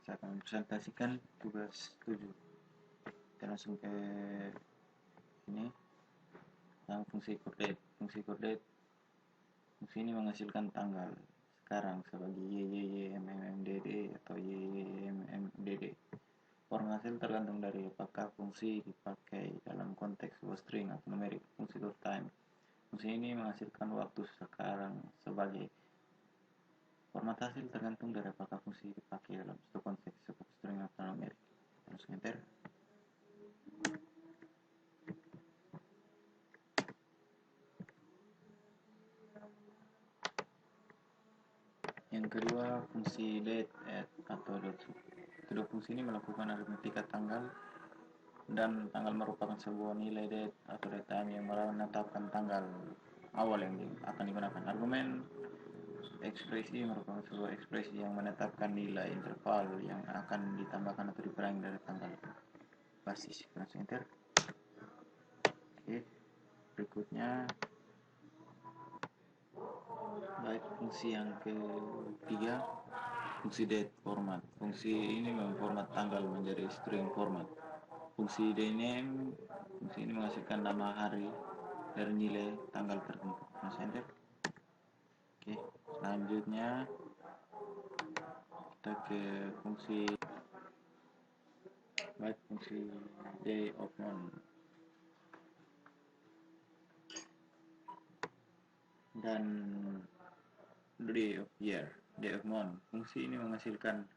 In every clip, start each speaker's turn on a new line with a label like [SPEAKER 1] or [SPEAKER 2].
[SPEAKER 1] Saya akan presentasikan tugas 7. Kita langsung ke ini, yang fungsi coordinate. Fungsi coordinate, fungsi ini menghasilkan tanggal sekarang sebagai YYYMMDD atau YYYMMDD. Format hasil tergantung dari apakah fungsi dipakai dalam konteks sebuah string atau numerik. Fungsi time, fungsi ini menghasilkan waktu sekarang sebagai. Format hasil tergantung dari apakah fungsi dipakai dalam suatu konteks seperti string atau numerik. Langsung enter. Yang kedua, fungsi date, add, atau dot. Kedua fungsi ini melakukan aritmetika tanggal, dan tanggal merupakan sebuah nilai date atau date time yang menetapkan tanggal awal yang akan digunakan. Argumen ekspresi merupakan sebuah ekspresi yang menetapkan nilai interval yang akan ditambahkan atau dikurangi dari tanggal basis. Langsung enter. Oke, berikutnya baik fungsi yang ketiga, fungsi date format. Fungsi ini memformat tanggal menjadi string format. Fungsi dname, fungsi ini menghasilkan nama hari dari nilai tanggal tertentu. Langsung enter. Oke, selanjutnya kita ke fungsi baik fungsi day of month dan day of year, day of month. Fungsi ini menghasilkan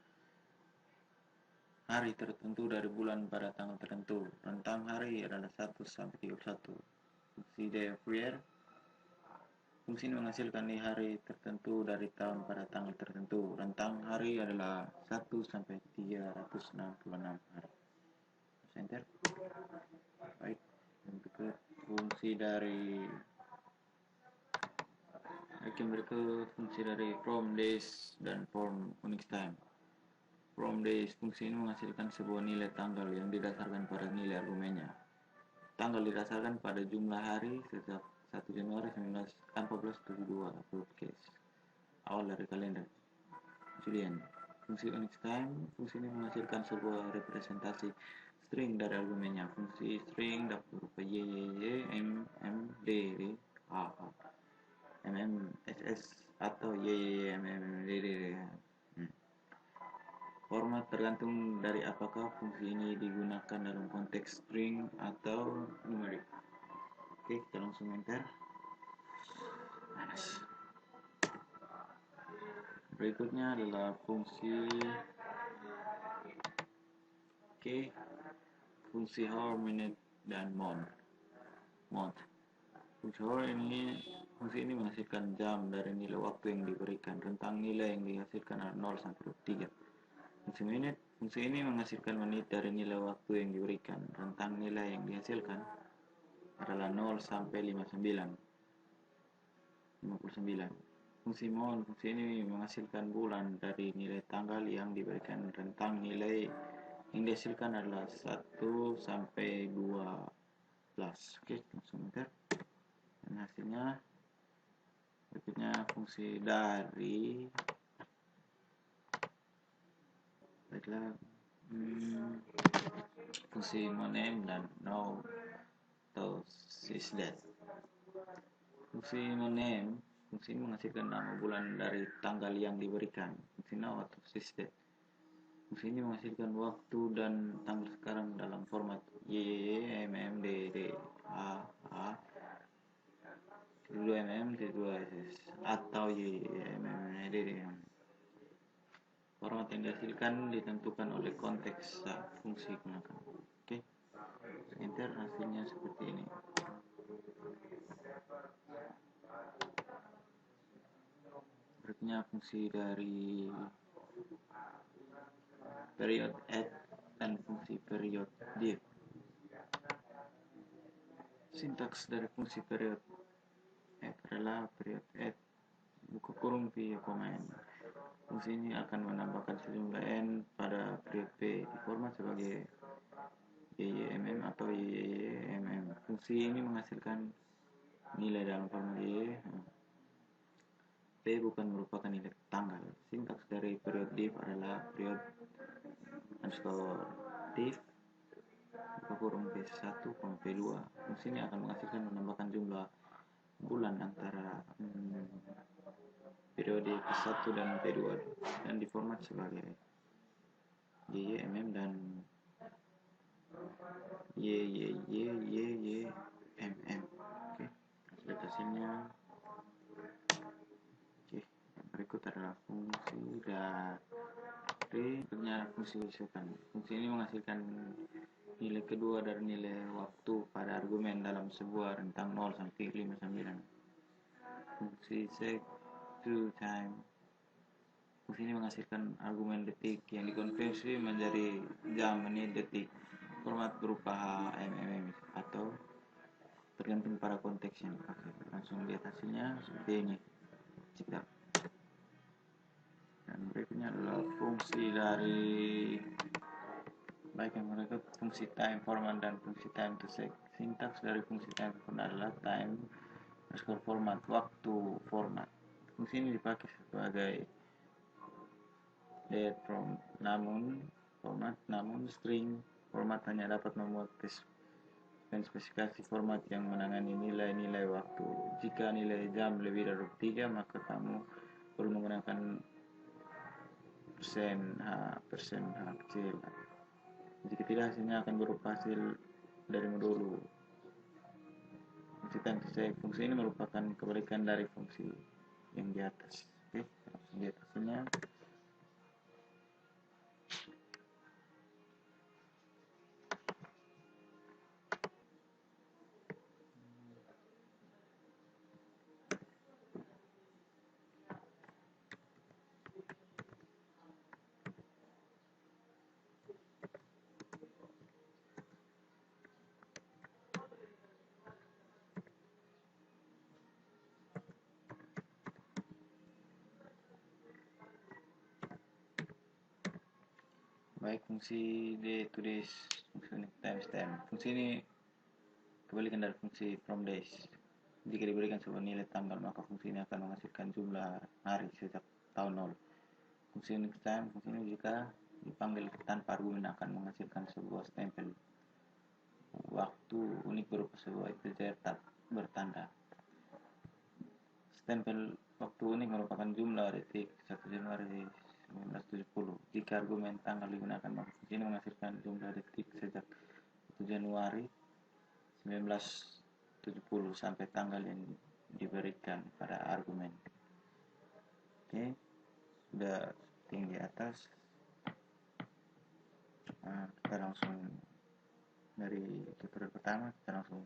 [SPEAKER 1] hari tertentu dari bulan pada tanggal tertentu. Rentang hari adalah 1 sampai 31. Fungsi day of year, fungsi ini menghasilkan hari tertentu dari tahun pada tanggal tertentu. Rentang hari adalah 1 sampai 366 hari. Enter. Baik, berikut fungsi dari from days dan from unix time. From days, fungsi ini menghasilkan sebuah nilai tanggal yang didasarkan pada nilai argumennya. Tanggal didasarkan pada jumlah hari sejak 1 Januari 1472 broadcast awal dari kalender Julian. Fungsi unix time, fungsi ini menghasilkan sebuah representasi string dari argumennya. Fungsi string dapat berupa YYY, MMDD, MMSS atau YYYMMDD. Format tergantung dari apakah fungsi ini digunakan dalam konteks string atau numerik. Oke, kita langsung enter. Berikutnya adalah fungsi fungsi hour, minute, dan month. Fungsi ini menghasilkan jam dari nilai waktu yang diberikan. Rentang nilai yang dihasilkan adalah 0 sampai 23. Fungsi minute, fungsi ini menghasilkan menit dari nilai waktu yang diberikan. Rentang nilai yang dihasilkan adalah 0 sampai 59. Fungsi month, fungsi ini menghasilkan bulan dari nilai tanggal yang diberikan. Rentang nilai yang dihasilkan adalah 1 sampai 12. Oke, langsung enter. Dan hasilnya berikutnya fungsi dari fungsi name dan now atau sysdate. Fungsi name, fungsi ini menghasilkan nama bulan dari tanggal yang diberikan. Fungsi now atau sysdate, fungsi ini menghasilkan waktu dan tanggal sekarang dalam format YYYMMDD atau YYYMMDD. Format yang dihasilkan ditentukan oleh konteks saat fungsi digunakan. Oke, enter. Hasilnya seperti ini. Berikutnya fungsi dari period add dan fungsi period div. Sintaks dari fungsi period add adalah period add buka kurung p, n. Fungsi ini akan menambahkan sejumlah n pada period p di format sebagai YYMM atau YYMM. Fungsi ini menghasilkan nilai dalam format y. P bukan merupakan nilai tanggal. Sintaks dari period div adalah period underscore div buka kurung P1, P2. Fungsi ini akan menghasilkan menambahkan jumlah bulan antara periode P1 dan P2 dan diformat sebagai YYMM dan YYYYYMM. Oke, lihat hasilnya. Oke, yang berikut adalah fungsi dari fungsi isukan. Fungsi ini menghasilkan nilai kedua dari nilai waktu pada argumen dalam sebuah rentang 0 sampai 59. Fungsi sec to time. Fungsi ini menghasilkan argumen detik yang dikonversi menjadi jam, menit, detik. Format berupa HMMM atau tergantung pada konteks yang dipakai. Langsung lihat hasilnya seperti ini. Cekap. Dan berikutnya adalah fungsi dari baik yang berikut fungsi time format dan fungsi time to sec. Sintaks dari fungsi time format adalah time underscore format, waktu format. Fungsi ini dipakai sebagai date from, namun string format hanya dapat memuat spesifikasi format yang menangani nilai-nilai waktu. Jika nilai jam lebih dari 3, maka kamu perlu menggunakan persen H kecil. Jika tidak, hasilnya akan berupa hasil dari modul. Fungsi time to sec. Fungsi ini merupakan kebalikan dari fungsi yang di atas. Oke, langsung lihat hasilnya. Baik, fungsi day to days, fungsi timestamp. Fungsi ini kebalikan dari fungsi from days. Jika diberikan sebuah nilai tanggal, maka fungsi ini akan menghasilkan jumlah hari sejak tahun 0. Fungsi unique time, fungsi ini jika dipanggil tanpa argumen akan menghasilkan sebuah stempel waktu unik berupa sebuah integer tak bertanda. Stempel waktu unik merupakan jumlah detik 1 Januari 1970. Jika argumen tanggal digunakan, maka fungsi ini menghasilkan jumlah detik sejak 1 Januari 1970 sampai tanggal yang diberikan pada argumen. Oke, sudah tinggi atas. Nah, kita langsung dari tutorial pertama kita langsung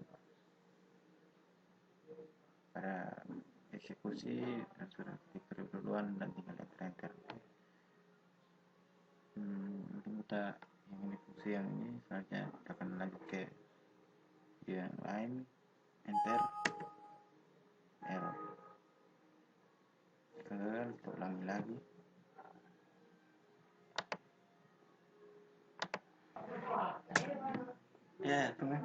[SPEAKER 1] pada eksekusi dan sudah tutorial kedua dan tinggal enter. Mungkin kita yang ini fungsi yang ini selanjutnya kita akan lanjut ke video yang lain. Enter, error, kita ulangi lagi. Ya, tunggu.